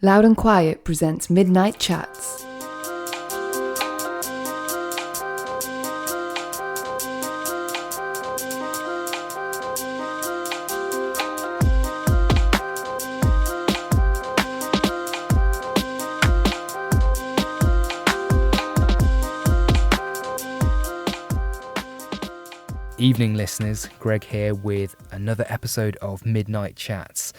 Loud and Quiet presents Midnight Chats. Evening listeners, Greg here with another episode of Midnight Chats.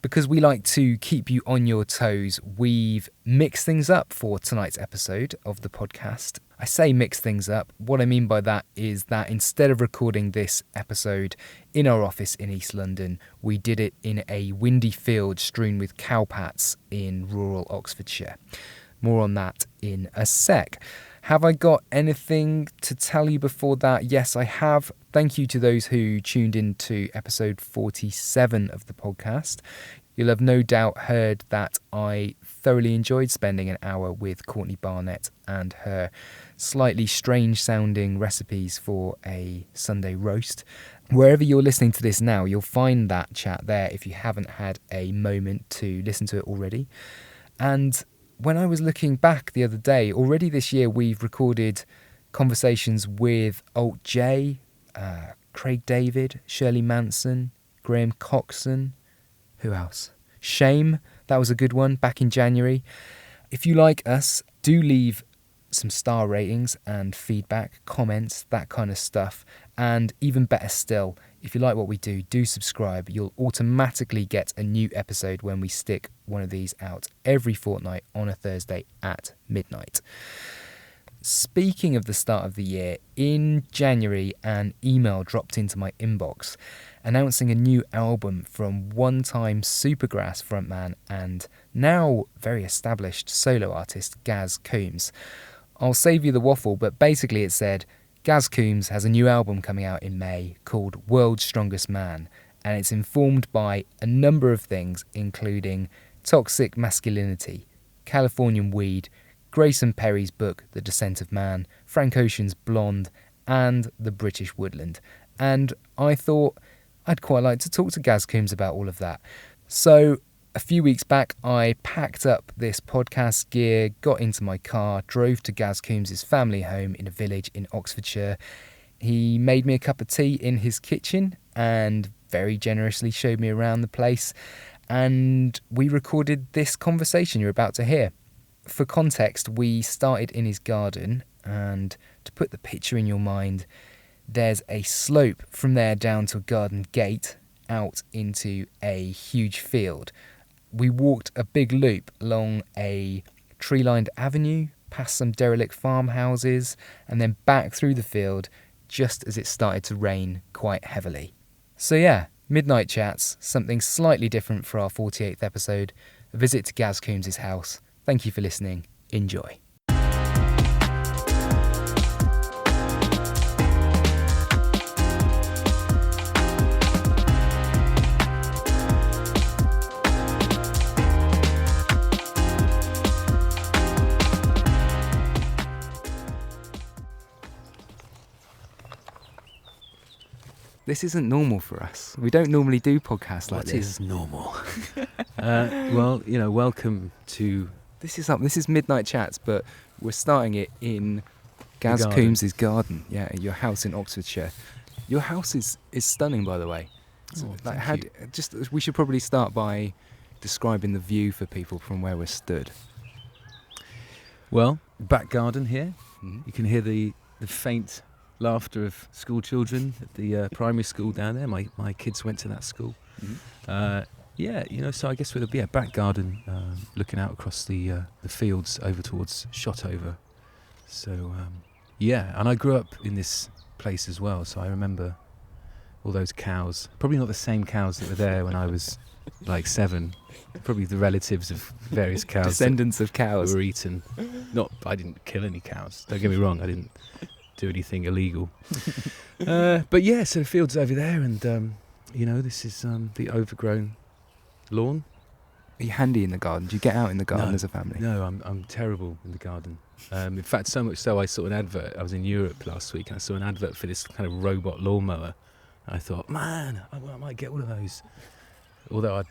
Because we like to keep you on your toes, we've mixed things up for tonight's episode of the podcast. I say mix things up. What I mean by that is that instead of recording this episode in our office in East London, we did it in a windy field strewn with cowpats in rural Oxfordshire. More on that in a sec. Have I got anything to tell you before that? Yes, I have. Thank you to those who tuned in to episode 47 of the podcast. You'll have no doubt heard that I thoroughly enjoyed spending an hour with Courtney Barnett and her slightly strange sounding recipes for a Sunday roast. Wherever you're listening to this now, you'll find that chat there if you haven't had a moment to listen to it already. And when I was looking back the other day, already this year we've recorded conversations with Alt J, Craig David, Shirley Manson, Graham Coxon, who else? Shame, that was a good one back in January. If you like us, do leave some star ratings and feedback, comments, that kind of stuff. And even better still, if you like what we do subscribe. You'll automatically get a new episode when we stick one of these out every fortnight on a Thursday at midnight. Speaking of the start of the year, in January an email dropped into my inbox announcing a new album from one-time Supergrass frontman and now very established solo artist Gaz Coombes. I'll save you the waffle, but basically it said, Gaz Coombes has a new album coming out in May called World's Strongest Man, and it's informed by a number of things, including toxic masculinity, Californian weed, Grayson Perry's book The Descent of Man, Frank Ocean's Blonde, and the British Woodland. And I thought I'd quite like to talk to Gaz Coombes about all of that. So a few weeks back, I packed up this podcast gear, got into my car, drove to Gaz Coombes' family home in a village in Oxfordshire. He made me a cup of tea in his kitchen and very generously showed me around the place. And we recorded this conversation you're about to hear. For context, we started in his garden, and to put the picture in your mind, there's a slope from there down to a garden gate out into a huge field. We walked a big loop along a tree-lined avenue, past some derelict farmhouses, and then back through the field just as it started to rain quite heavily. So yeah, Midnight Chats, something slightly different for our 48th episode, a visit to Gaz Coombes' house. Thank you for listening. Enjoy. This isn't normal for us. We don't normally do podcasts like this. What is normal? Well, welcome to... This is Midnight Chats, but we're starting it in Gaz Coombes' garden. Yeah, your house in Oxfordshire. Your house is stunning, by the way. We should probably start by describing the view for people from where we're stood. Well, back garden here. Mm-hmm. You can hear the faint laughter of school children at the primary school down there. My kids went to that school. Mm-hmm. So I guess with a back garden looking out across the fields over towards Shotover. So, and I grew up in this place as well, so I remember all those cows. Probably not the same cows that were there when I was like 7. Probably the relatives of various cows. Descendants of cows. Were eaten. I didn't kill any cows. Don't get me wrong, I didn't do anything illegal. So the field's over there, and this is the overgrown lawn. Are you handy in the garden? Do you get out in the garden as a family? No, I'm terrible in the garden. In fact, so much so I saw an advert. I was in Europe last week and I saw an advert for this kind of robot lawnmower. And I thought, man, I might get one of those. Although at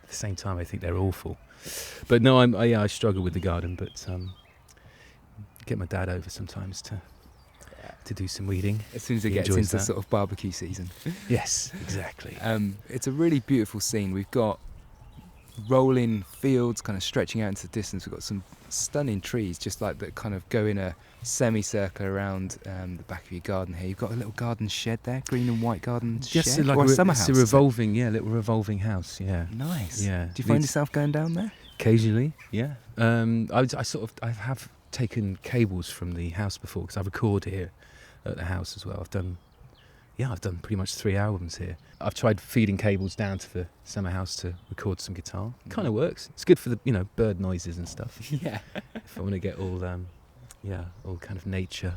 the same time I think they're awful. But no, I struggle with the garden, but get my dad over sometimes to do some weeding. As soon as it He gets enjoys into that. sort of barbecue season. Yes, exactly. It's a really beautiful scene. We've got rolling fields kind of stretching out into the distance. We've got some stunning trees just like that kind of go in a semicircle around the back of your garden here. You've got a little garden shed there, green and white garden Just shed, like or a summer house. It's a revolving, little revolving house. Yeah, Nice. yeah. Do you find yourself going down there? Occasionally? Yeah. I have taken cables from the house before because I record here at the house as well. I've done pretty much 3 albums here. I've tried feeding cables down to the summer house to record some guitar. Kind of works. It's good for the bird noises and stuff. Yeah. If I want to get all kind of nature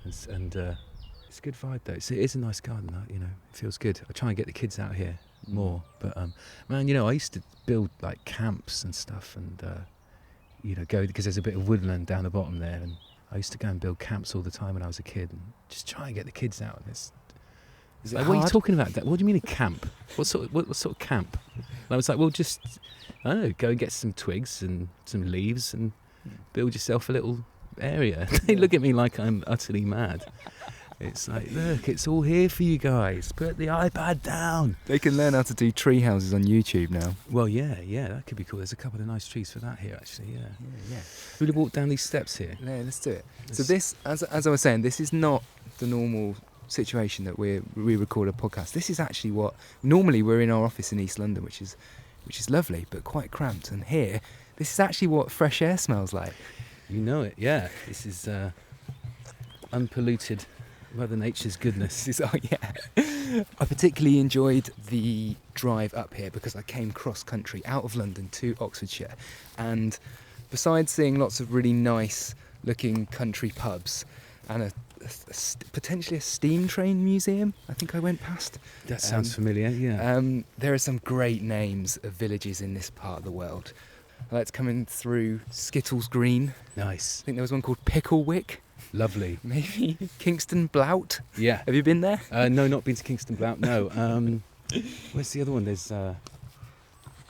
and it's a good vibe though. It is a nice garden. It feels good. I try and get the kids out here more, but man, I used to build like camps and stuff and go because there's a bit of woodland down the bottom there, and I used to go and build camps all the time when I was a kid and just try and get the kids out. And Is it like, hard? what are you talking about? What do you mean a camp? What sort of camp? And I was like, well, just I don't know, go and get some twigs and some leaves and build yourself a little area. They look at me like I'm utterly mad. It's like, look, it's all here for you guys. Put the iPad down. They can learn how to do tree houses on YouTube now. Well, yeah, that could be cool. There's a couple of nice trees for that here, actually. Yeah. We'll walk down these steps here. Yeah, let's do it. So this, as I was saying, this is not the normal situation that we record a podcast. This is actually what normally we're in our office in East London, which is lovely but quite cramped. And here, this is actually what fresh air smells like. You know it, yeah. This is unpolluted Mother Nature's goodness. I particularly enjoyed the drive up here because I came cross country out of London to Oxfordshire, and besides seeing lots of really nice looking country pubs and potentially a steam train museum, I think I went past. That sounds familiar, yeah. There are some great names of villages in this part of the world. That's coming through Skittles Green. Nice. I think there was one called Picklewick. Lovely. Maybe Kingston Blout. Yeah. Have you been there? No, not been to Kingston Blout, no. Where's the other one? There's... I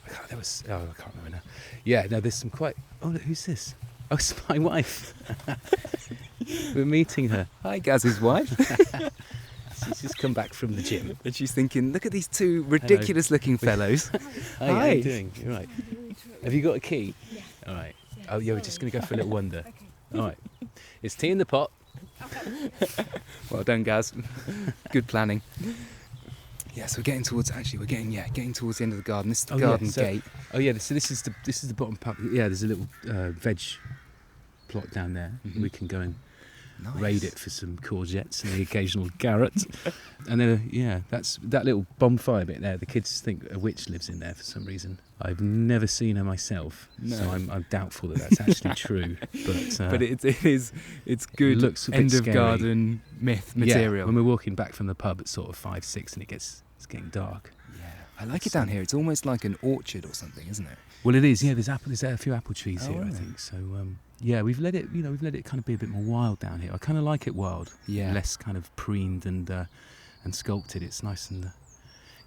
can't remember now. Yeah, no, there's some quite... Oh, look, who's this? Oh, it's my wife. We're meeting her. Hi, Gaz's wife. She's just come back from the gym. And she's thinking, look at these two ridiculous-looking fellows. Hi, how you doing? You're right. Have you got a key? Yeah. All right. Oh, yeah, we're just going to go for a little wander. Okay. All right. It's tea in the pot. Well done, Gaz. Good planning. Yeah, so we're getting towards the end of the garden. This is the garden gate. Oh yeah, so this is the bottom part. Yeah, there's a little veg plot down there. Mm-hmm. We can go and Nice. raid it for some courgettes and the occasional carrot. And then that's that little bonfire bit there. The kids think a witch lives in there for some reason. I've never seen her myself, so I'm doubtful that that's actually true. But it's good. It looks a bit end of scary. garden myth material. Yeah, when we're walking back from the pub at sort of 5-6 and it's getting dark. Yeah, I like it down here. It's almost like an orchard or something, isn't it? Well, it is. Yeah, there's a few apple trees here, right. I think. So yeah, we've let it kind of be a bit more wild down here. I kind of like it wild. Yeah. Less kind of preened and sculpted. It's nice and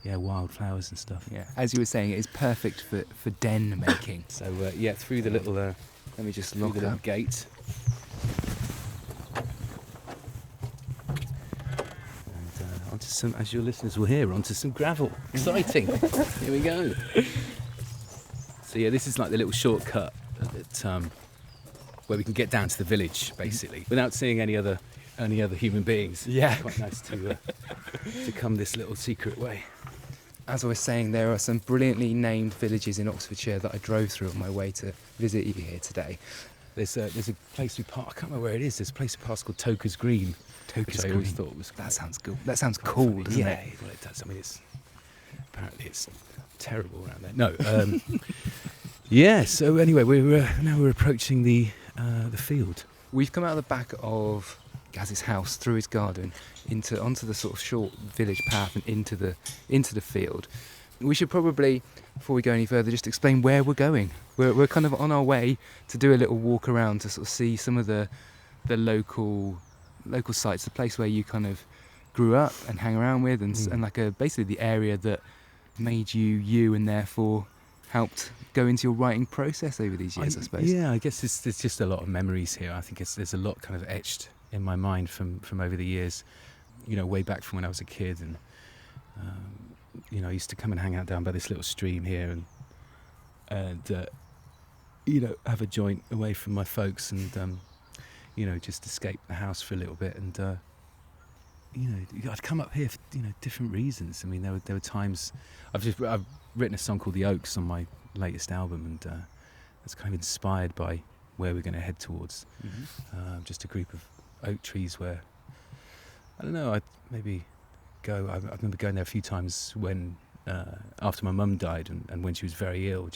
wild flowers and stuff. Yeah. As you were saying, it is perfect for den making. So through the little Let me just through lock the little up. gate. And onto some, as your listeners will hear, onto some gravel. Exciting. Here we go. So yeah, this is like the little shortcut that where we can get down to the village, basically, without seeing any other human beings. Yeah. It's quite nice to come this little secret way. As I was saying, there are some brilliantly named villages in Oxfordshire that I drove through on my way to visit you here today. There's a place we passed. I can't remember where it is. There's a place we passed called Toker's Green. Toker's which I always Green. thought was That sounds cool. That sounds cool, doesn't yeah, it? well, it does. I mean, apparently it's terrible around there. No. Yeah. So anyway, we're approaching the field. We've come out of the back of Gaz's house, through his garden, onto the sort of short village path and into the field. We should probably, before we go any further, just explain where we're going. We're kind of on our way to do a little walk around to sort of see some of the local sites, the place where you kind of grew up and hang around with, and like basically the area that made you and therefore helped go into your writing process over these years, I suppose. Yeah, I guess there's just a lot of memories here. I think there's a lot kind of etched in my mind from over the years, way back from when I was a kid. And, I used to come and hang out down by this little stream here and have a joint away from my folks and, just escape the house for a little bit. And, I'd come up here for, different reasons. I mean, there were times I've written a song called The Oaks on my latest album, and it's kind of inspired by where we're going to head towards. Mm-hmm. Just a group of oak trees where, I don't know, I'd maybe go. I remember going there a few times when, after my mum died and when she was very ill,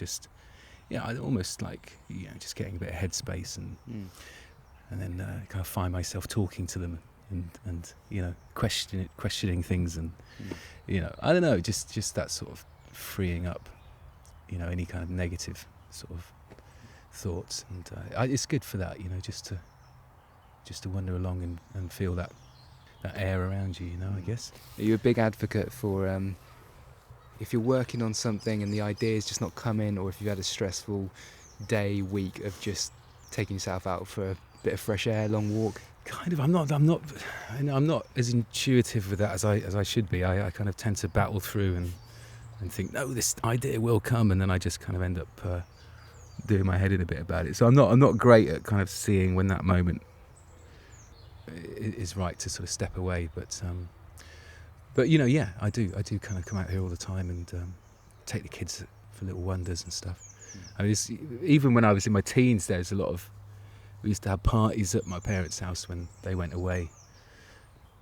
I'd almost like, just getting a bit of headspace and then kind of find myself talking to them and questioning things and, I don't know, just that sort of freeing up, any kind of negative sort of thoughts. And it's good for that, just to wander along and feel that air around you, I guess. Are you a big advocate for if you're working on something and the idea's just not coming, or if you've had a stressful day, week of just taking yourself out for a bit of fresh air, long walk? Kind of. I'm not as intuitive with that as I should be. I kind of tend to battle through and think, no, this idea will come, and then I just kind of end up doing my head in a bit about it. So I'm not great at kind of seeing when that moment is right to sort of step away. But I do kind of come out here all the time and take the kids for little wonders and stuff. I mean, even when I was in my teens, there's a lot of. We used to have parties at my parents' house when they went away.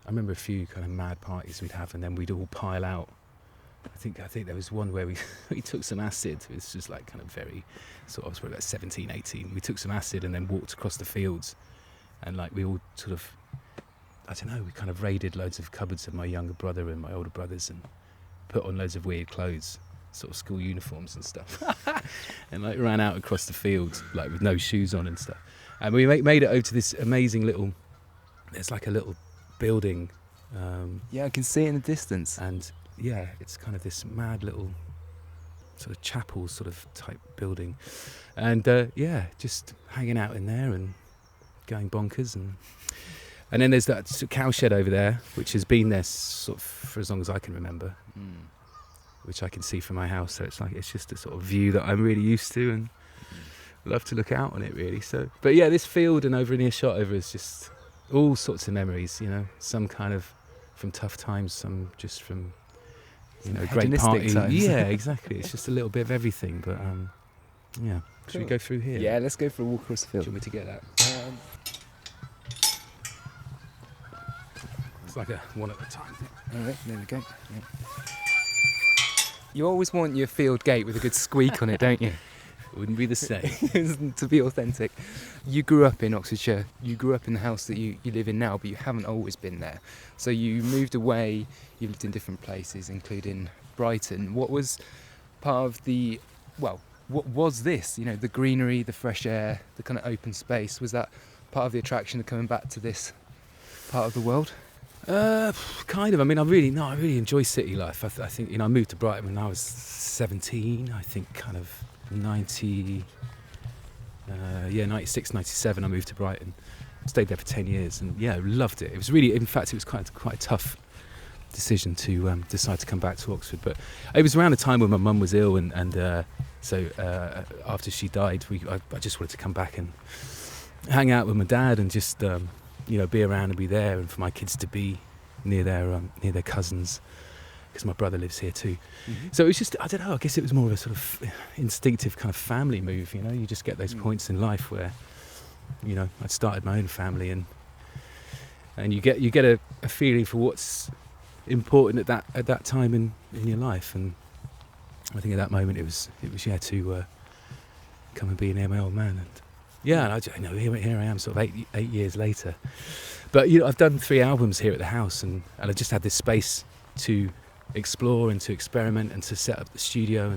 I remember a few kind of mad parties we'd have, and then we'd all pile out. I think there was one where we took some acid. It was just like kind of very sort of, I was probably about 17, 18. We took some acid and then walked across the fields, and like we all sort of, I don't know, we kind of raided loads of cupboards of my younger brother and my older brothers and put on loads of weird clothes, sort of school uniforms and stuff, and like ran out across the fields like with no shoes on and stuff. And we made it over to this amazing little, there's like a little building. Yeah, I can see it in the distance. And yeah, it's kind of this mad little sort of chapel sort of type building. And just hanging out in there and going bonkers. And then there's that cow shed over there, which has been there sort of for as long as I can remember, which I can see from my house. So it's just a sort of view that I'm really used to and love to look out on it, really. So, but yeah, this field and over in earshot over is just all sorts of memories, some kind of from tough times, some just from great party times. Yeah, exactly. It's just a little bit of everything. But yeah, should we go through here? Yeah, let's go for a walk across the field. Do you want me to get that? It's like a one at a time thing. All right, there we go. Yeah. You always want your field gate with a good squeak on it, don't you? Wouldn't be the same. To be authentic. You grew up in Oxfordshire. You grew up in the house that you live in now, but you haven't always been there. So you moved away. You lived in different places, including Brighton. What was part of what was this? The greenery, the fresh air, the kind of open space. Was that part of the attraction of coming back to this part of the world? Kind of. I mean, I really enjoy city life. I think I moved to Brighton when I was 17. I think kind of 96, 97 I moved to Brighton. Stayed there for 10 years and loved it. It was really, in fact, it was quite a tough decision to decide to come back to Oxford. But it was around the time when my mum was ill and so after she died, I just wanted to come back and hang out with my dad and just be around and be there, and for my kids to be near their cousins, because my brother lives here too. Mm-hmm. So it was just, I don't know, I guess it was more of a sort of instinctive kind of family move, you just get those points in life where, I'd started my own family and you get a feeling for what's important at that time in your life. And I think at that moment it was to come and be near my old man. And here I am sort of eight years later. But I've done 3 albums here at the house and I just had this space to explore and to experiment and to set up the studio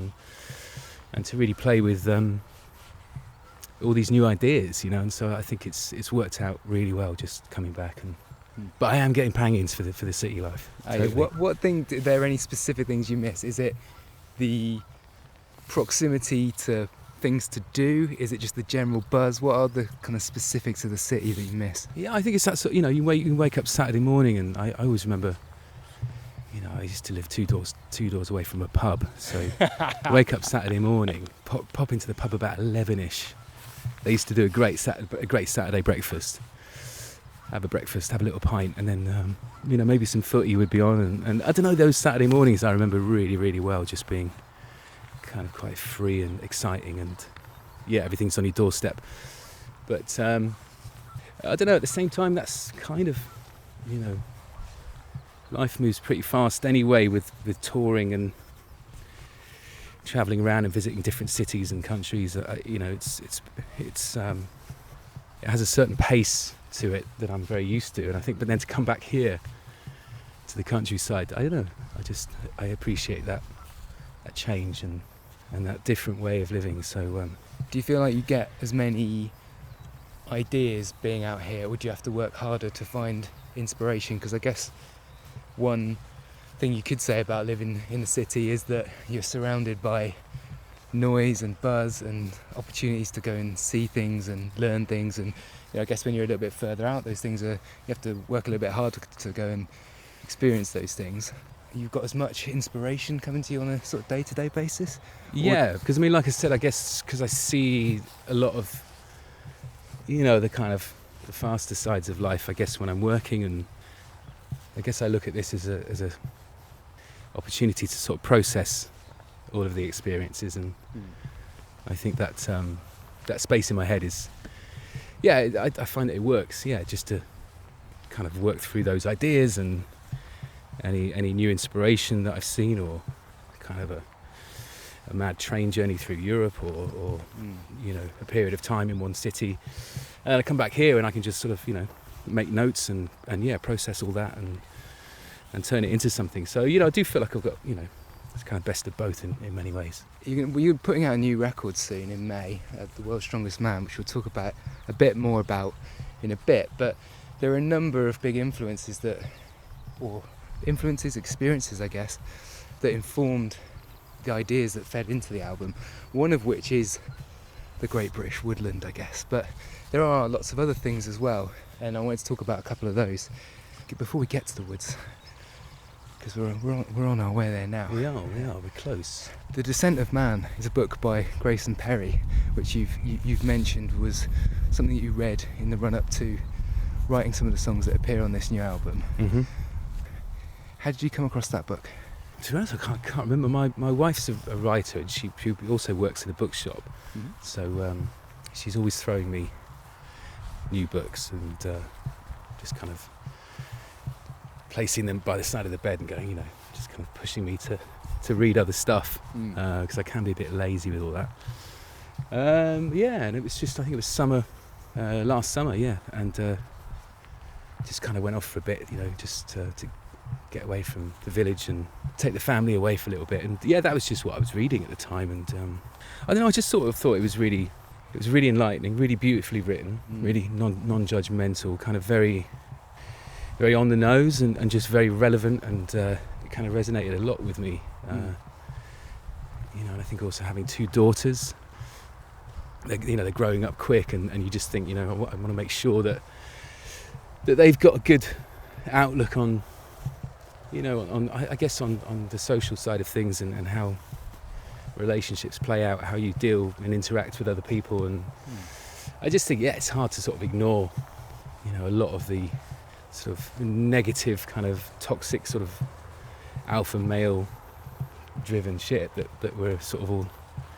and to really play with all these new ideas, and so I think it's worked out really well just coming back. But I am getting pangings for the city life. Totally. What thing? Are there any specific things you miss? Is it the proximity to things to do? Is it just the general buzz? What are the kind of specifics of the city that you miss? Yeah, I think it's that sort. You wake up Saturday morning, and I always remember. I used to live two doors away from a pub, so wake up Saturday morning, pop into the pub about 11ish. They used to do a great Saturday breakfast. Have a breakfast, have a little pint, and then maybe some footy would be on, and I don't know, those Saturday mornings I remember really, really well, just being kind of quite free and exciting, and everything's on your doorstep. But I don't know, at the same time, that's kind of, life moves pretty fast anyway with touring and travelling around and visiting different cities and countries. It has a certain pace to it that I'm very used to, and I think, but then to come back here to the countryside, I don't know, I appreciate that change and that different way of living. So do you feel like you get as many ideas being out here, or would you have to work harder to find inspiration? Because I guess one thing you could say about living in the city is that you're surrounded by noise and buzz and opportunities to go and see things and learn things, and I guess when you're a little bit further out, those things you have to work a little bit harder to go and experience those things. You've got as much inspiration coming to you on a sort of day-to-day basis? Yeah, because like I said, I guess because I see a lot of the kind of the faster sides of life, I guess, when I'm working, and I guess I look at this as a opportunity to sort of process all of the experiences, and I think that that space in my head is, I find that it works, just to kind of work through those ideas and any new inspiration that I've seen, or kind of a mad train journey through Europe, or a period of time in one city, and I come back here and I can just sort of make notes and process all that and turn it into something. So I do feel like I've got it's kind of best of both in many ways. You're putting out a new record soon in May, The World's Strongest Man, which we'll talk about a bit more about in a bit. But there are a number of big experiences, I guess, that informed the ideas that fed into the album. One of which is the Great British Woodland, I guess. But there are lots of other things as well, and I wanted to talk about a couple of those before we get to the woods, because we're on our way there now. We are, we're close. The Descent of Man is a book by Grayson Perry, which you've mentioned was something that you read in the run-up to writing some of the songs that appear on this new album. Mm-hmm. How did you come across that book? To be honest, I can't remember. My wife's a writer, and she also works in a bookshop. Mm-hmm. So she's always throwing me new books and just kind of placing them by the side of the bed and going, just kind of pushing me to read other stuff, because I can be a bit lazy with all that. And it was just, I think it was summer, last summer, and just kind of went off for a bit, just to get away from the village and take the family away for a little bit. And that was just what I was reading at the time. And I don't know, I just sort of thought it was really enlightening, really beautifully written, really non-judgmental, kind of very, very on the nose, and just very relevant, and it kind of resonated a lot with me. And I think also having two daughters, they're growing up quick, and you just think, I want to make sure that they've got a good outlook on, I guess on the social side of things, and how relationships play out, how you deal and interact with other people. And I just think, it's hard to sort of ignore, a lot of the sort of negative, kind of toxic, sort of alpha male driven shit that we're sort of all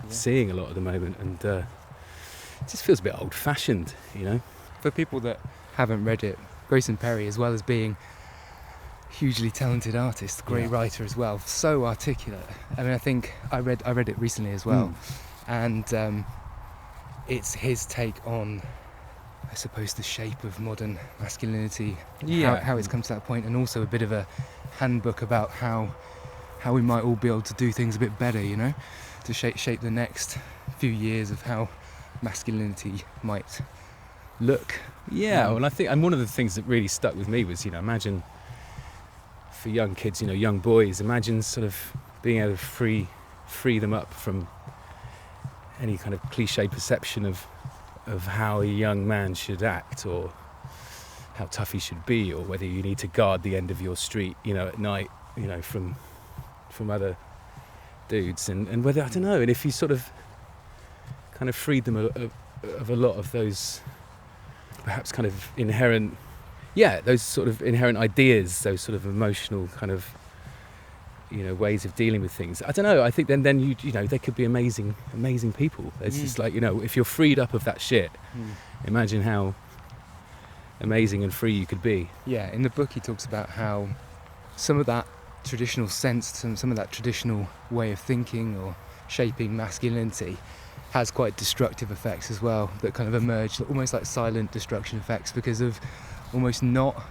seeing a lot at the moment. And it just feels a bit old fashioned, For people that haven't read it, Grayson Perry, as well as being hugely talented artist, great writer as well, so articulate. I mean, I think I read it recently as well, and it's his take on, I suppose, the shape of modern masculinity, how it's come to that point, and also a bit of a handbook about how we might all be able to do things a bit better, to shape the next few years of how masculinity might look. Well, I think, and one of the things that really stuck with me was, imagine for young kids, young boys, imagine sort of being able to free them up from any kind of cliche perception of how a young man should act, or how tough he should be, or whether you need to guard the end of your street, at night, from other dudes, and whether, I don't know, and if you sort of kind of freed them of a lot of those perhaps kind of inherent, those sort of inherent ideas, those sort of emotional kind of, ways of dealing with things. I don't know, I think then you they could be amazing people. It's just like, if you're freed up of that shit, imagine how amazing and free you could be. Yeah, in the book he talks about how some of that traditional sense, some of that traditional way of thinking or shaping masculinity has quite destructive effects as well, that kind of emerge, almost like silent destruction effects, because of almost not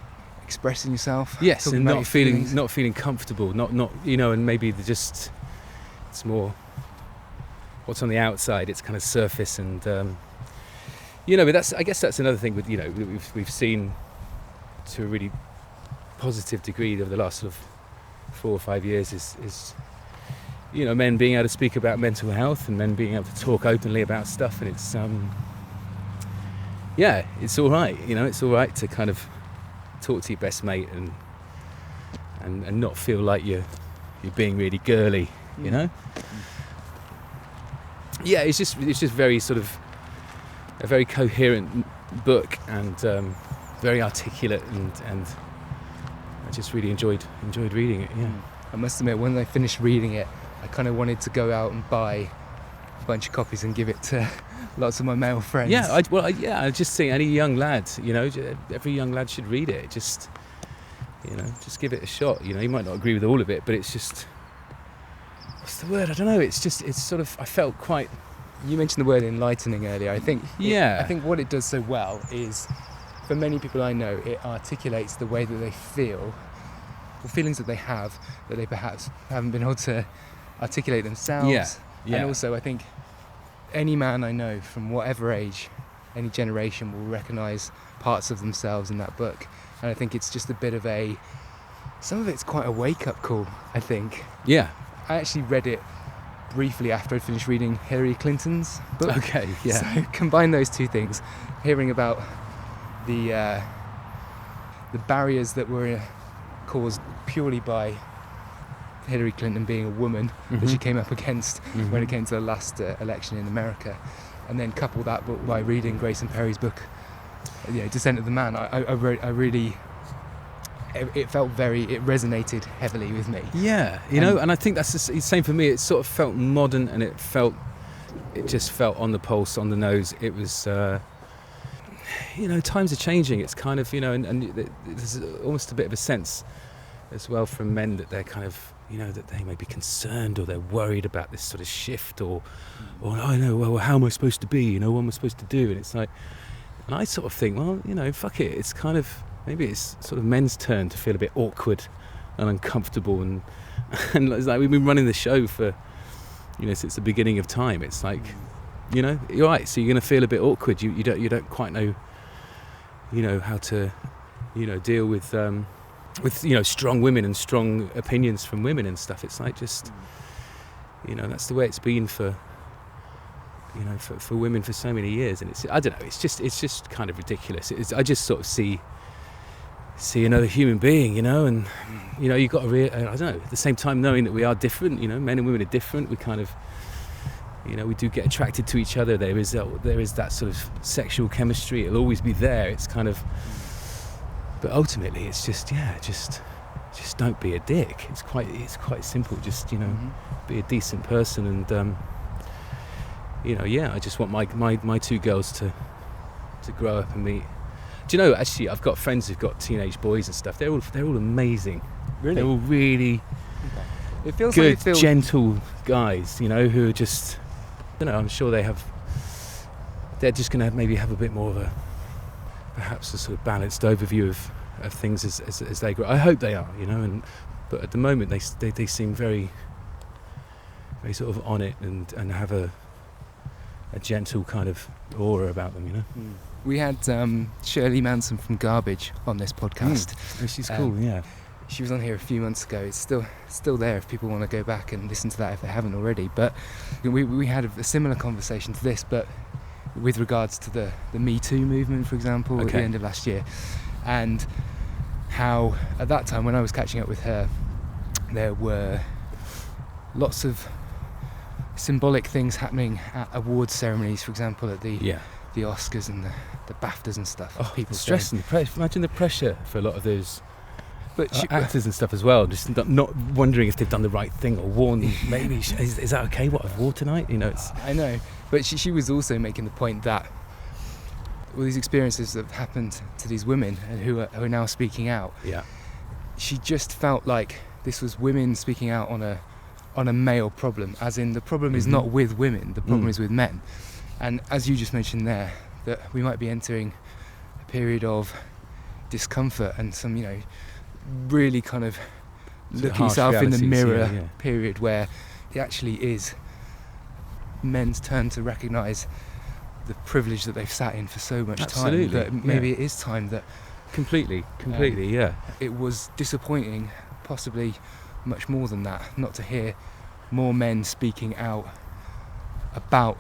expressing yourself. Yes, and not feeling comfortable, not and maybe it's more what's on the outside. It's kind of surface, and but I guess that's another thing with we've seen to a really positive degree over the last sort of 4 or 5 years is men being able to speak about mental health, and men being able to talk openly about stuff, and it's it's all right. It's all right to kind of talk to your best mate and not feel like you're being really girly, it's just very sort of a very coherent book, and very articulate, and I just really enjoyed reading it. I must admit, when I finished reading it, I kind of wanted to go out and buy a bunch of copies and give it to lots of my male friends. I just think any young lad, every young lad should read it. Just give it a shot. You might not agree with all of it, but it's just, what's the word? I don't know. It's sort of, I felt quite. You mentioned the word enlightening earlier. I think. I think what it does so well is, for many people I know, it articulates the way that they feel, the feelings that they have, that they perhaps haven't been able to articulate themselves. And also, I think any man I know from whatever age, any generation, will recognise parts of themselves in that book. And I think it's just a bit of some of it's quite a wake-up call, I think. Yeah. I actually read it briefly after I'd finished reading Hillary Clinton's book. Okay, yeah. So combine those two things, hearing about the barriers that were caused purely by Hillary Clinton being a woman that she came up against when it came to the last election in America, and then couple that book by reading Grayson Perry's book, Descent of the Man. I really, it resonated heavily with me. Yeah, and I think that's the same for me. It sort of felt modern, and it just felt on the pulse, on the nose. It was, times are changing. It's kind of, and there's almost a bit of a sense as well from men that they're kind of, that they may be concerned, or they're worried about this sort of shift, or I know, well, how am I supposed to be? What am I supposed to do? And it's like, and I sort of think, well, fuck it. It's kind of, maybe it's sort of men's turn to feel a bit awkward and uncomfortable, and it's like we've been running the show for, since the beginning of time. It's like, you're right. So you're going to feel a bit awkward. You don't quite know, how to, deal with strong women and strong opinions from women and stuff. It's like, just, that's the way it's been for women for so many years, and I don't know. It's just kind of ridiculous. I just sort of see another human being, and you've got to I don't know. At the same time, knowing that we are different, men and women are different. We kind of, we do get attracted to each other. There is that sort of sexual chemistry. It'll always be there. It's kind of, but ultimately, it's just don't be a dick. It's quite simple. Just be a decent person, and I just want my two girls to grow up and meet. Do you know, actually, I've got friends who've got teenage boys and stuff. They're all amazing. Really? They're all really It feels good, like gentle guys, who are just, I'm sure they're just going to maybe have a bit more of perhaps a sort of balanced overview of things as they grow. I hope they are, but at the moment they seem very, very sort of on it and have a gentle kind of aura about them, We had Shirley Manson from Garbage on this podcast. She's cool, yeah. She was on here a few months ago. It's still there if people want to go back and listen to that if they haven't already. But we had a similar conversation to this, but with regards to the Me Too movement, for example, at the end of last year, and how at that time when I was catching up with her, there were lots of symbolic things happening at awards ceremonies, for example, at the Oscars and the BAFTAs and stuff. People stress and the pressure. Imagine the pressure for a lot of those actors and stuff as well, just not wondering if they've done the right thing or worn maybe is that okay what I've wore tonight, I know, but she was also making the point that all these experiences that have happened to these women and who are now speaking out, she just felt like this was women speaking out on a male problem, as in the problem is not with women, the problem is with men. And as you just mentioned there, that we might be entering a period of discomfort and some really kind of look yourself in the mirror period where it actually is men's turn to recognise the privilege that they've sat in for so much time, that maybe it is time that completely it was disappointing, possibly much more than that, not to hear more men speaking out about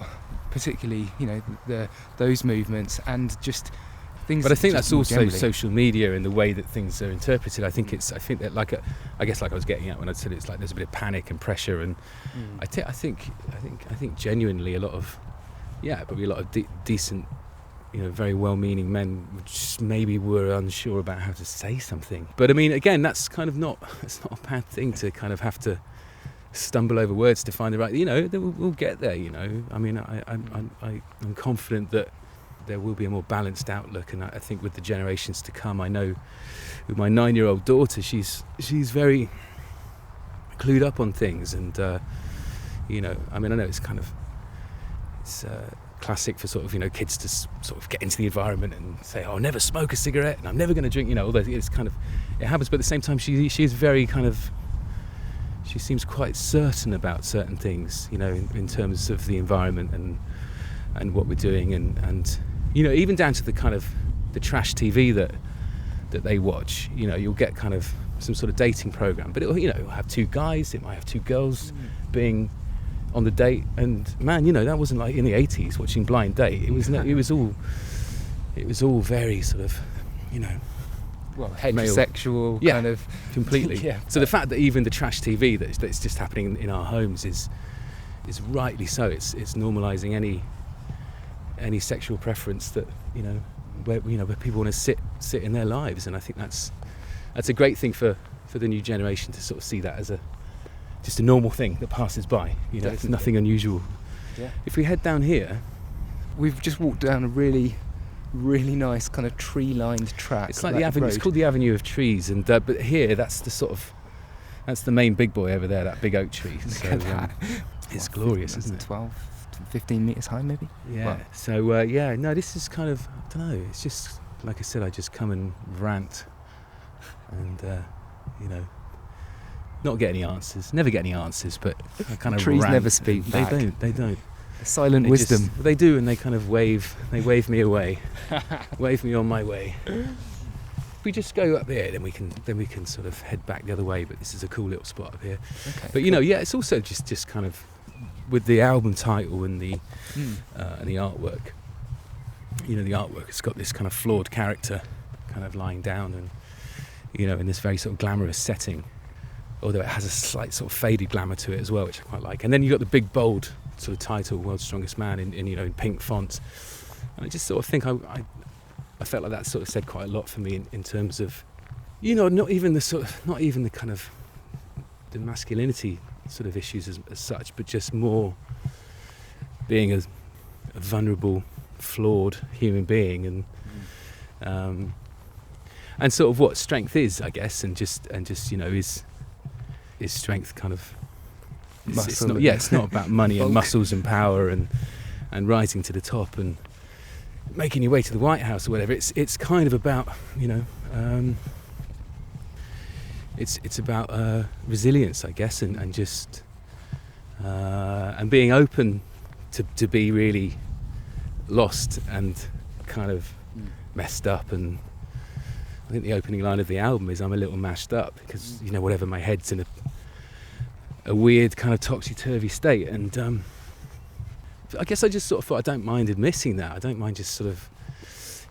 particularly those movements and just things. But I think that's also generally social media and the way that things are interpreted. I think that like I guess like I was getting at when I said it's like there's a bit of panic and pressure, and I think genuinely a lot of probably a lot of decent, very well-meaning men just maybe were unsure about how to say something. But I mean, again, that's kind of it's not a bad thing to kind of have to stumble over words to find the right. We'll get there. I mean, I'm confident that there will be a more balanced outlook, and I think with the generations to come, I know with my 9-year-old daughter, she's very clued up on things, and I mean, I know it's classic for sort of kids to sort of get into the environment and say, I'll never smoke a cigarette and I'm never going to drink, although it's kind of it happens, but at the same time she is very kind of, she seems quite certain about certain things, in terms of the environment and what we're doing, and even down to the kind of the trash TV that they watch. You'll get kind of some sort of dating program, but it'll have two guys, it might have two girls being on the date, and man, that wasn't like in the 80s watching Blind Date. It was all very sort of heterosexual kind of completely. So the fact that even the trash TV that's just happening in our homes is rightly so. It's normalising any sexual preference that where people want to sit in their lives, and I think that's a great thing for the new generation to sort of see that as just a normal thing that passes by. It's nothing unusual. If we head down here, we've just walked down a really nice kind of tree-lined track. It's like the avenue. It's called the Avenue of Trees, and but here that's the main big boy over there, that big oak tree. So it's glorious, isn't it? 12, 15 metres high, maybe. Yeah. Wow. So no, this is kind of, I don't know. It's just like I said, I just come and rant, and not get any answers. Never get any answers, but I kind of trees rant. never speak back. They don't. Silent wisdom. They do, and they kind of wave me away, wave me on my way. If we just go up here, then we can sort of head back the other way. But this is a cool little spot up here. Okay, but it's also just kind of with the album title and the artwork. The artwork has got this kind of flawed character, kind of lying down, and in this very sort of glamorous setting. Although it has a slight sort of faded glamour to it as well, which I quite like. And then you've got the big bold sort of title, World's Strongest Man, in pink font. And I just sort of think I felt like that sort of said quite a lot for me in terms of, not even the kind of the masculinity sort of issues as such, but just more being a vulnerable, flawed human being, and sort of what strength is, I guess, and just is strength kind of. It's not about money and muscles and power and rising to the top and making your way to the White House or whatever. It's kind of about it's about resilience, I guess, and just and being open to be really lost and kind of messed up and I think the opening line of the album is I'm a little mashed up because, you know, whatever, my head's in a weird kind of topsy-turvy state. And I guess I just sort of thought I don't mind admitting that. I don't mind just sort of,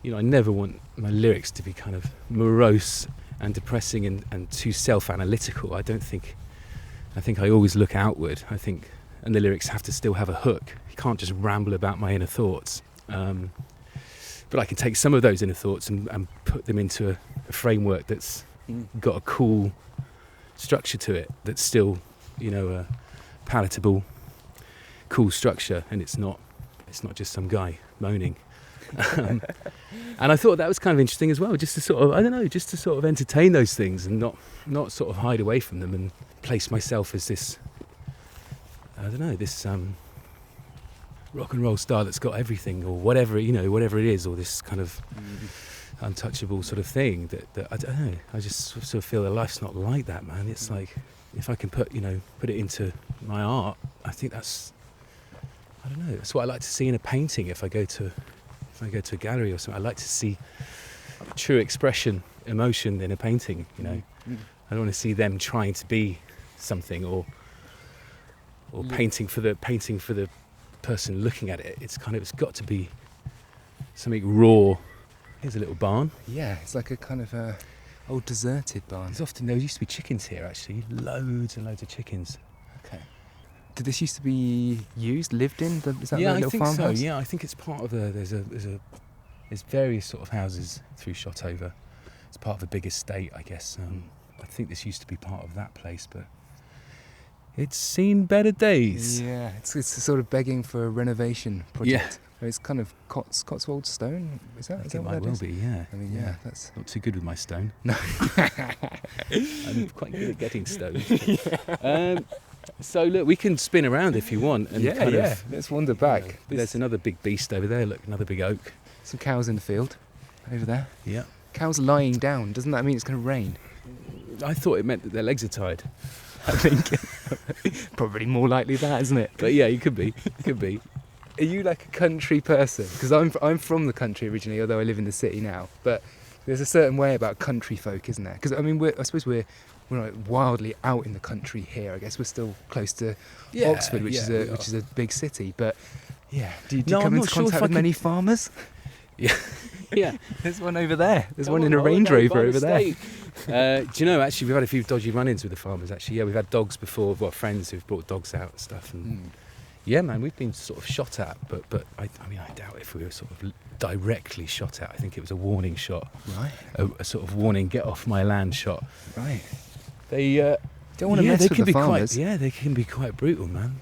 you know, I never want my lyrics to be kind of morose and depressing and too self-analytical. I think I always look outward. And the lyrics have to still have a hook. You can't just ramble about my inner thoughts. But I can take some of those inner thoughts and put them into a framework that's got a cool structure to it, that's still, you know, a palatable, cool structure, and it's not just some guy moaning. And I thought that was kind of interesting as well, just to sort of, just to sort of entertain those things and not sort of hide away from them and place myself as this, this rock and roll star that's got everything, or whatever, you know, whatever it is, or this kind of untouchable sort of thing that I don't know. I just sort of feel that life's not like that, man. It's like, if I can put it into my art, I think that's what I like to see in a painting. If I go to a gallery or something, I like to see true expression, emotion in a painting, you know. I don't want to see them trying to be something or painting for the person looking at it. It's got to be something raw. Here's a little barn. Yeah, it's like a kind of old deserted barn. There used to be chickens here, actually. Loads and loads of chickens. Okay. Did this used to be lived in? Is that yeah, the little I think farmhouse? so. Yeah, I think it's part of there's various sort of houses through Shotover. It's part of a big estate, I guess. I think this used to be part of that place, but it's seen better days. Yeah, it's sort of begging for a renovation project. Yeah. It's kind of Cotswold stone. Is that what might well be? Yeah. I mean, yeah, that's not too good with my stone. No. I'm quite good at getting stones. So look, we can spin around if you want. And let's wander back. There's another big beast over there. Look, another big oak. Some cows in the field over there. Yeah. Cows lying down. Doesn't that mean it's going to rain? I thought it meant that their legs are tied. I think probably more likely that, isn't it? But yeah, you could be. Are you like a country person? Because I'm from the country originally, although I live in the city now. But there's a certain way about country folk, isn't there? Because I mean, I suppose we're like wildly out in the country here. I guess we're still close to Oxford, which is a big city. But yeah, do you come into contact with many farmers? Yeah. Yeah, there's one over there. There's one in a Range Rover over there. Do you know, actually, we've had a few dodgy run-ins with the farmers, actually. Yeah, we've had dogs before, friends who've brought dogs out and stuff. And yeah, man, we've been sort of shot at, but I mean, I doubt if we were sort of directly shot at. I think it was a warning shot. Right. A sort of warning, get off my land shot. Right. They don't want to mess with the farmers. They can be quite brutal, man.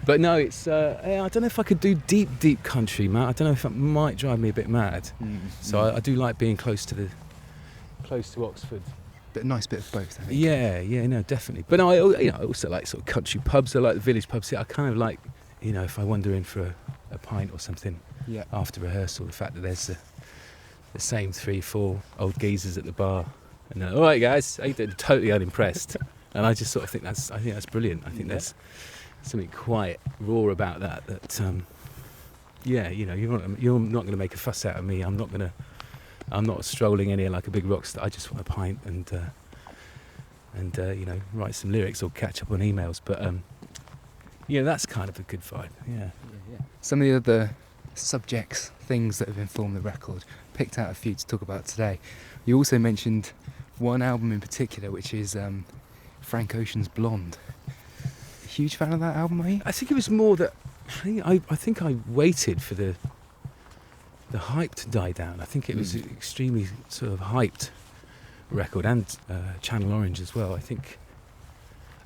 But no, it's I don't know if I could do deep country, man. I don't know if it might drive me a bit mad. So I do like being close to Oxford. But a nice bit of both, I think. Yeah, no, definitely. But no, I also like sort of country pubs. I like the village pubs. I kind of like, if I wander in for a pint or something after rehearsal, the fact that there's the same 3-4 old geezers at the bar, and all right, guys, how you doing? Totally unimpressed. And I just sort of think that's brilliant. I think there's something quite raw about that. You're not going to make a fuss out of me. I'm not strolling in here like a big rock star. I just want a pint and write some lyrics or catch up on emails. But that's kind of a good vibe. Yeah. Some of the other subjects, things that have informed the record, picked out a few to talk about today. You also mentioned one album in particular, which is Frank Ocean's Blonde. Huge fan of that album, are you? I think it was more that I think I waited for the hype to die down. I think it was an extremely sort of hyped record, and Channel Orange as well. I think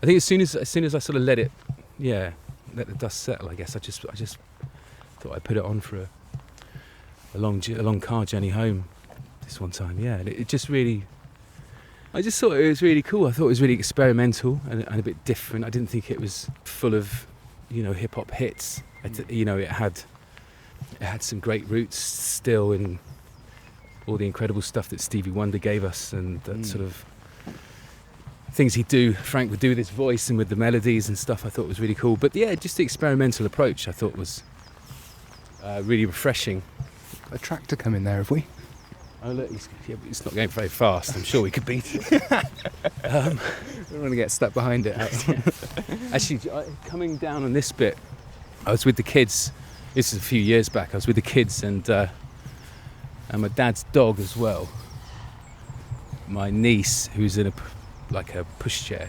as soon as I sort of let the dust settle, I guess I just thought I'd put it on for a long car journey home this one time. Yeah, and it just really. I just thought it was really cool. I thought it was really experimental and a bit different. I didn't think it was full of, hip hop hits. It had some great roots still in all the incredible stuff that Stevie Wonder gave us, and that sort of things Frank would do with his voice and with the melodies and stuff. I thought was really cool. But yeah, just the experimental approach I thought was really refreshing. A track to come in there, have we? Oh look, it's not going very fast. I'm sure we could beat it. We don't want to get stuck behind it. Actually, coming down on this bit, I was with the kids. This is a few years back. I was with the kids and my dad's dog as well. My niece, who's in a pushchair,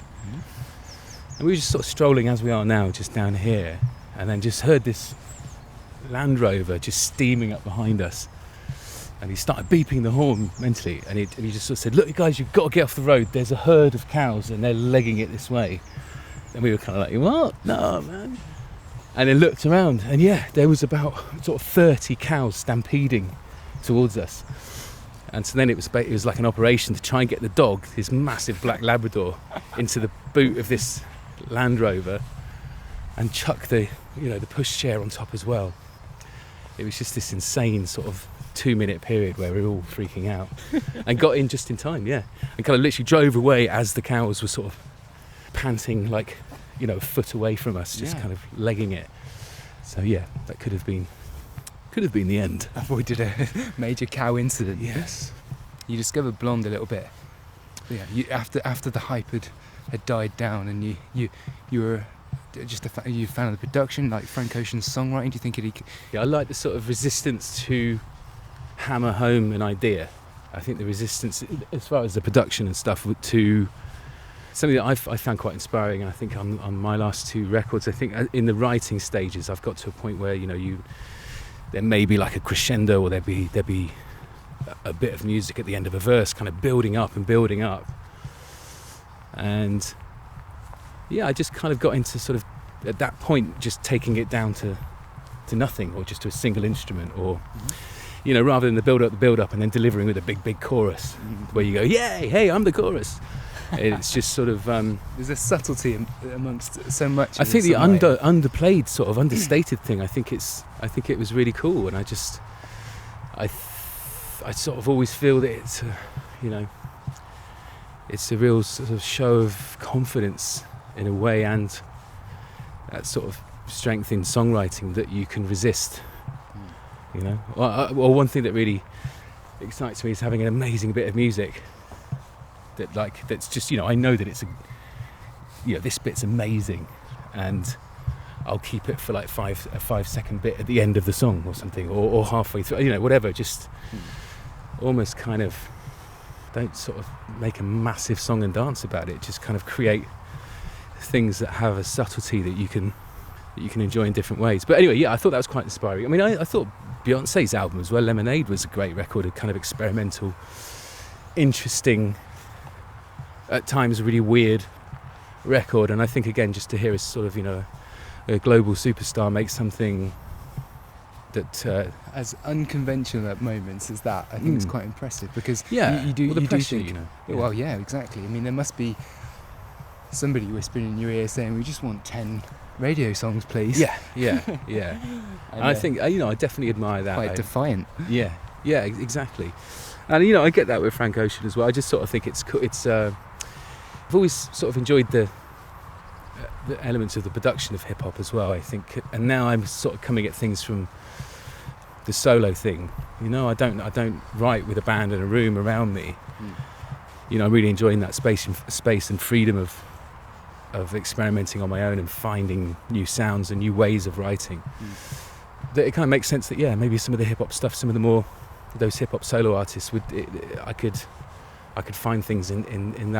and we were just sort of strolling as we are now, just down here, and then just heard this Land Rover just steaming up behind us. And he started beeping the horn mentally, and he just sort of said, "Look, guys, you've got to get off the road. There's a herd of cows, and they're legging it this way." And we were kind of like, "What? No, man." And then looked around, and yeah, there was about sort of 30 cows stampeding towards us. And so then it was like an operation to try and get the dog, this massive black Labrador, into the boot of this Land Rover, and chuck the pushchair on top as well. It was just this insane sort of 2-minute period where we were all freaking out, and got in just in time, yeah, and kind of literally drove away as the cows were sort of panting, like, a foot away from us, just kind of legging it. So yeah, that could have been the end. Avoided a major cow incident. Yes. You discovered Blonde a little bit. Yeah. After the hype had died down, and you were just you fan of the production, like Frank Ocean's songwriting. Do you think Yeah, I like the sort of resistance to hammer home an idea. I think the resistance, as far as the production and stuff, to something that I found quite inspiring. And I think on my last 2 records, I think in the writing stages, I've got to a point where there may be like a crescendo, or there'd be a bit of music at the end of a verse, kind of building up. And yeah, I just kind of got into sort of at that point just taking it down to nothing, or just to a single instrument, or rather than the build up and then delivering with a big chorus where you go, "Yay, hey, I'm the chorus." It's just sort of there's a subtlety amongst so much. I think the underplayed, sort of understated thing. I think it was really cool, and I sort of always feel that it's a real sort of show of confidence in a way, and that sort of strength in songwriting that you can resist. Well, one thing that really excites me is having an amazing bit of music that's just, I know that it's this bit's amazing, and I'll keep it for like a 5-second bit at the end of the song or something, or halfway through, whatever, just almost kind of don't sort of make a massive song and dance about it, just kind of create things that have a subtlety that you can enjoy in different ways. But anyway, yeah, I thought that was quite inspiring. I mean, I thought Beyonce's album as well, Lemonade, was a great record, a kind of experimental, interesting, at times really weird record. And I think, again, just to hear a sort of a global superstar make something that as unconventional at moments as that, I think it's quite impressive, because you do pressure, think, well, yeah, exactly. I mean, there must be somebody whispering in your ear saying, "We just want 10 radio songs, please." Yeah. And I think I definitely admire that. Quite defiant. Yeah, exactly. And I get that with Frank Ocean as well. I just sort of think it's cool. I've always sort of enjoyed the elements of the production of hip hop as well, I think, and now I'm sort of coming at things from the solo thing. I don't write with a band in a room around me. I'm really enjoying that space and freedom of experimenting on my own and finding new sounds and new ways of writing. That it kind of makes sense that maybe some of the hip hop stuff, some of the more those hip hop solo artists I could find things in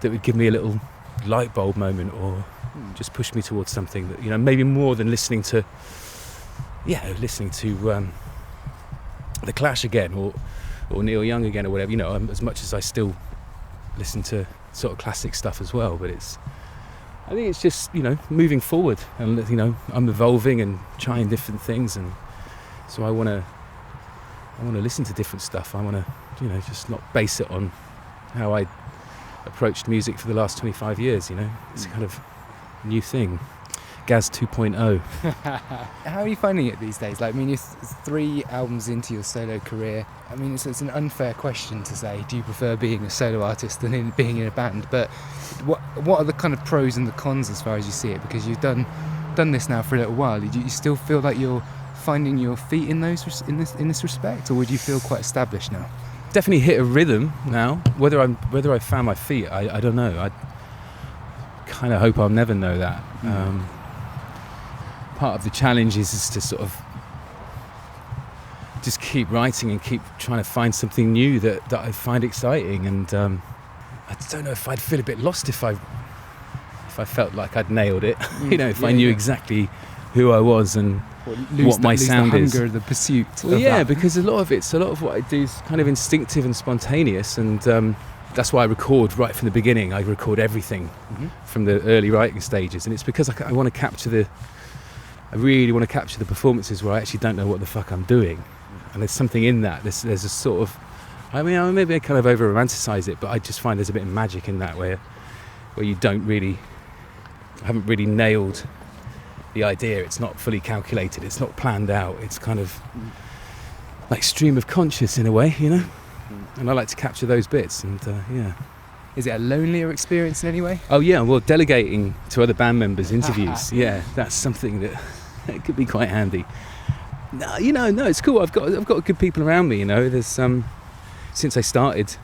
that would give me a little light bulb moment, or just push me towards something that maybe more than listening to The Clash again, or Neil Young again, or whatever. As much as I still listen to sort of classic stuff as well, but I think it's just moving forward, and I'm evolving and trying different things, and so I want to listen to different stuff. I want to just not base it on how I approached music for the last 25 years. It's a kind of new thing. Gaz 2.0. How are you finding it these days? Like, I mean, you're 3 albums into your solo career. I mean, it's an unfair question to say, do you prefer being a solo artist than being in a band? But what are the kind of pros and the cons as far as you see it? Because you've done this now for a little while. Do you still feel like you're finding your feet in in this respect, or would you feel quite established now? Definitely hit a rhythm now. Whether I found my feet, I don't know. I kind of hope I'll never know that. Part of the challenge is to sort of just keep writing and keep trying to find something new that I find exciting. And I don't know if I'd feel a bit lost if I felt like I'd nailed it. If I knew exactly who I was and what my sound is. The hunger, the pursuit. Well, yeah, because a lot of what I do is kind of instinctive and spontaneous, and that's why I record right from the beginning. I record everything from the early writing stages, and it's because I want to capture I really want to capture the performances where I actually don't know what the fuck I'm doing, and there's something in that. There's a sort of, maybe I kind of over romanticize it, but I just find there's a bit of magic in that where you haven't really nailed the idea. It's not fully calculated, it's not planned out, it's kind of like stream of conscious in a way, and I like to capture those bits. And Is it a lonelier experience in any way? Oh yeah, well, delegating to other band members interviews, that's something that it could be quite handy. No, it's cool. I've got good people around me. There's since I started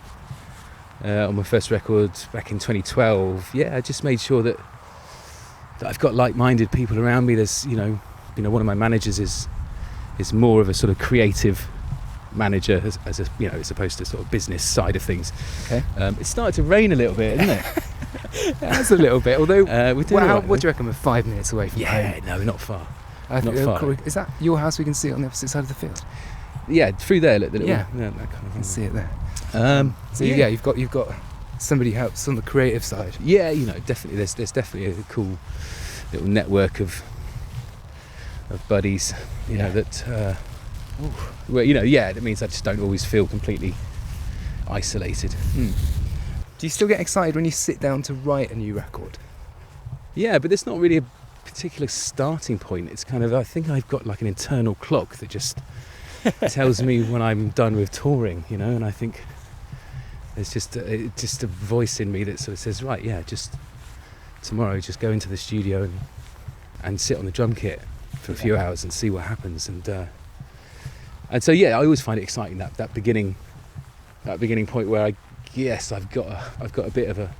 on my first record back in 2012. I just made sure that I've got like-minded people around me. There's one of my managers is more of a sort of creative manager as opposed to sort of business side of things. Okay. It started to rain a little bit, isn't it? That's a little bit. Although, we're doing all right, what do you reckon? We're 5 minutes away from home. No, not far. Not far. Is that your house? We can see it on the opposite side of the field. Yeah, through there. That kind of You thing. can see it there. You've got somebody who helps on the creative side. Yeah, definitely. There's definitely a cool little network of buddies. That. That means I just don't always feel completely isolated. Do you still get excited when you sit down to write a new record? Yeah, but there's not really a particular starting point. It's kind of, I think I've got like an internal clock that just tells me when I'm done with touring, and I think there's just a voice in me that sort of says, right, just tomorrow just go into the studio and sit on the drum kit for a few hours and see what happens. And so I always find it exciting, that beginning point where I guess I've got a bit of a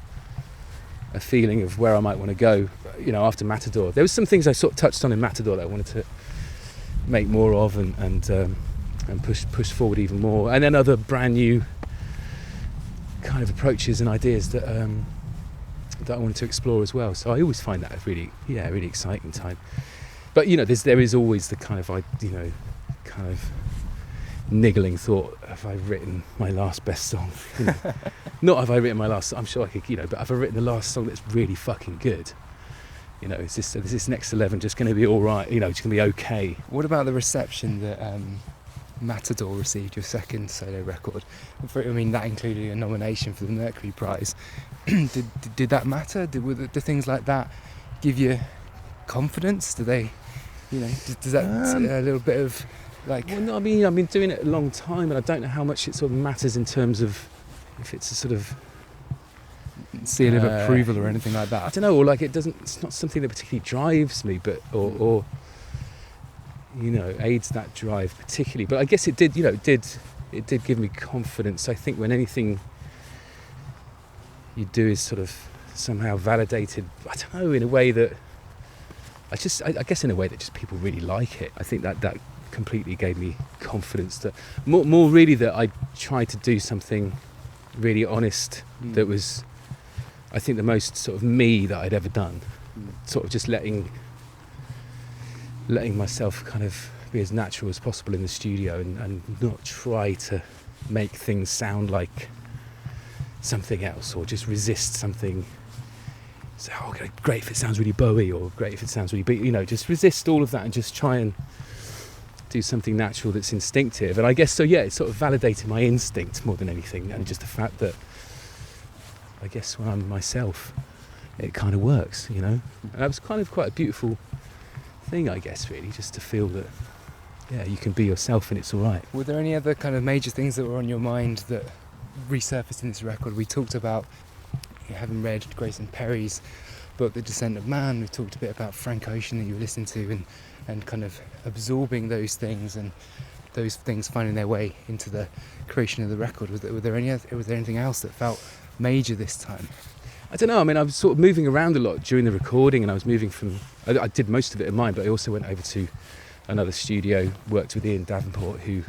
feeling of where I might want to go. After Matador, there was some things I sort of touched on in Matador that I wanted to make more of and push forward even more, and then other brand new kind of approaches and ideas that I wanted to explore as well. So I always find that a really exciting time. But there is always the kind of niggling thought: have I written my last best song? Not have I written my last. I'm sure I could, but have I written the last song that's really fucking good? Is this next 11 just going to be all right? Just going to be okay? What about the reception that Matador received, your second solo record? That included a nomination for the Mercury Prize. Did that matter? Do things like that give you confidence? Do they, does that a little bit of like? Well, no, I've been doing it a long time, and I don't know how much it sort of matters in terms of if it's a sort of seal of approval or anything like that. I don't know, or like it's not something that particularly drives me, but or aids that drive particularly. But I guess it did, it did give me confidence. I think when anything you do is sort of somehow validated, I don't know, in a way that I guess in a way that just people really like it. I think that completely gave me confidence that more really that I tried to do something really honest that was, I think, the most sort of me that I'd ever done. Sort of just letting myself kind of be as natural as possible in the studio and not try to make things sound like something else or just resist something. So, okay, great if it sounds really Bowie, or great if it sounds really beat, just resist all of that and just try and do something natural that's instinctive. And I guess it sort of validated my instinct more than anything, and just the fact that I guess when I'm myself it kind of works, and that was kind of quite a beautiful thing, I guess, really, just to feel that you can be yourself and it's all right. Were there any other kind of major things that were on your mind that resurfaced in this record? We talked about having read Grayson Perry's book The Descent of Man. We talked a bit about Frank Ocean that you were listening to, and and kind of absorbing those things and those things finding their way into the creation of the record. Was there anything else that felt major this time? I don't know. I mean, I was sort of moving around a lot during the recording, and I was moving from. I did most of it in mine, but I also went over to another studio, worked with Ian Davenport, who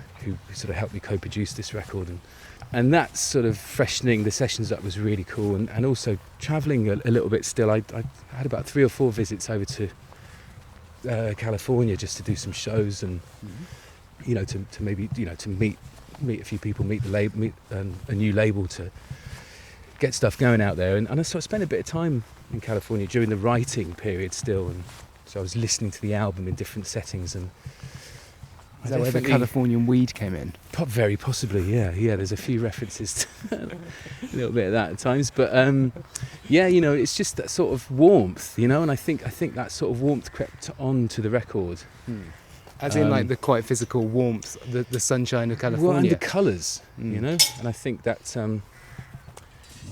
sort of helped me co-produce this record, and that sort of freshening the sessions up was really cool, and also travelling a little bit still. I had about 3 or 4 visits over to California just to do some shows, and to maybe to meet a few people, meet a new label, to get stuff going out there, and I sort of spent a bit of time in California during the writing period still, and so I was listening to the album in different settings. And is that where the Californian weed came in? Very possibly, yeah. There's a few references to a little bit of that at times, but it's just that sort of warmth, and I think that sort of warmth crept onto the record. As in, like, the quite physical warmth, the sunshine of California. Well, and the colours, and I think that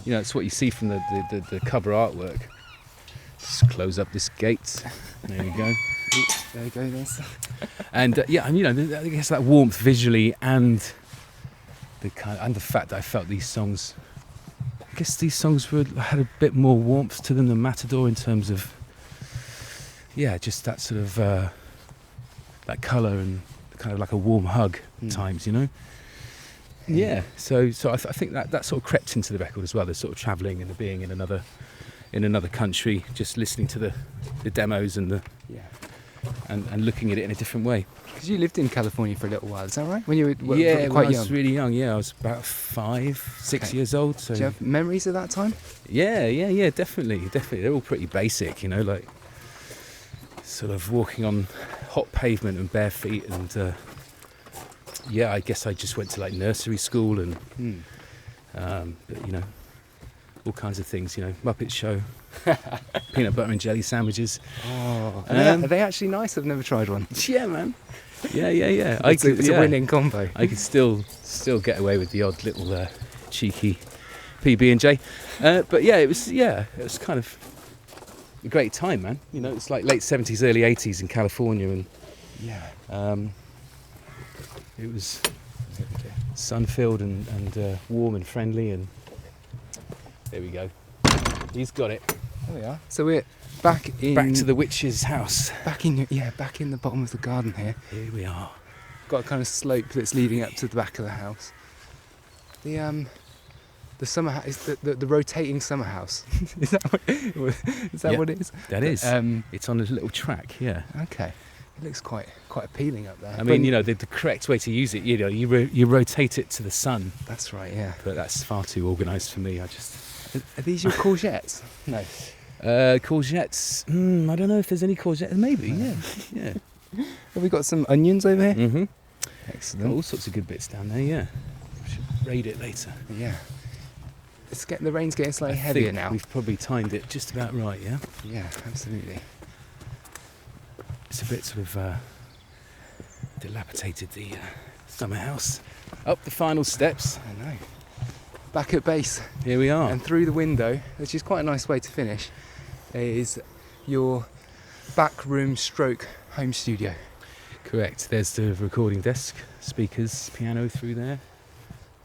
it's what you see from the cover artwork. Just close up this gate. There you go. There you go. This. And I guess that warmth visually, and the fact that I felt these songs. I guess these songs had a bit more warmth to them than Matador in terms of, just that sort of that colour and kind of like a warm hug at times, Yeah, so I think that sort of crept into the record as well. The sort of travelling and the being in another country, just listening to the demos and and looking at it in a different way. Because you lived in California for a little while, is that right? When you were quite young? I was really young. Yeah, I was about 5, 6 years old. So. Do you have memories of that time? Yeah, definitely. They're all pretty basic, like sort of walking on hot pavement and bare feet, and I guess I just went to like nursery school and all kinds of things, Muppet Show, peanut butter and jelly sandwiches. Oh, are they actually nice? I've never tried one. Yeah, man. Yeah. It's a winning combo. I could still get away with the odd little cheeky PB&J, but it was kind of a great time, man. It's like late 70s, early 80s in California, and it was sun-filled and warm and friendly, and there we go. He's got it. There we are. So we're back to the witch's house. Back in the bottom of the garden here. Here we are. Got a kind of slope that's leading up to the back of the house. The summer house is the rotating summer house. Is that what it is? That is. It's on a little track. Yeah. Okay. It looks quite appealing up there. I mean, the correct way to use it, you rotate it to the sun. That's right, yeah. But that's far too organised for me. Are these your courgettes? No. Courgettes. I don't know if there's any courgettes. Maybe, yeah. Have we got some onions over here? Mm-hmm. Excellent. All sorts of good bits down there, yeah. We should raid it later. Yeah. The rain's getting slightly heavier now. We've probably timed it just about right, yeah? Yeah, absolutely. It's a bit sort of dilapidated, the summer house. Up the final steps. I know. Back at base. Here we are. And through the window, which is quite a nice way to finish, is your back room stroke home studio. Correct. There's the recording desk, speakers, piano through there,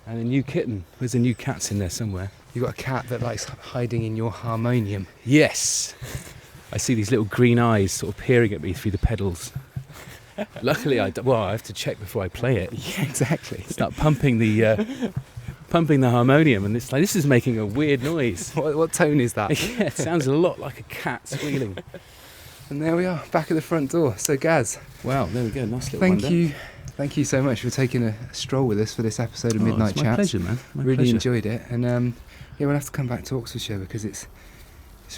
and a new kitten. There's a new cat in there somewhere. You've got a cat that likes hiding in your harmonium. Yes. I see these little green eyes sort of peering at me through the pedals. Luckily, I have to check before I play it. Yeah, exactly. Start pumping the harmonium, and it's like, this is making a weird noise. What tone is that? Yeah, it sounds a lot like a cat squealing. And there we are, back at the front door. So Gaz. Wow, there we go, nice little one. Thank you so much for taking a stroll with us for this episode of Midnight Chats. My pleasure, man. Really enjoyed it. And we'll have to come back to Oxfordshire because it's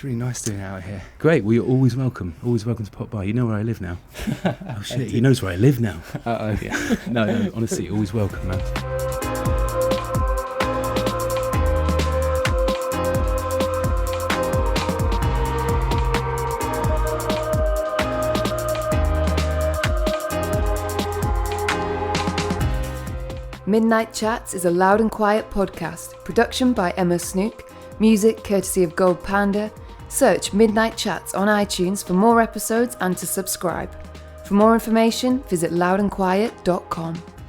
really nice doing it out here. Great, well, you're always welcome. Always welcome to pop by. You know where I live now. Oh shit, he knows where I live now. Uh-oh. Yeah. No, honestly, always welcome, man. Midnight Chats is a loud and quiet podcast. Production by Emma Snook. Music courtesy of Gold Panda. Search Midnight Chats on iTunes for more episodes and to subscribe. For more information, visit loudandquiet.com.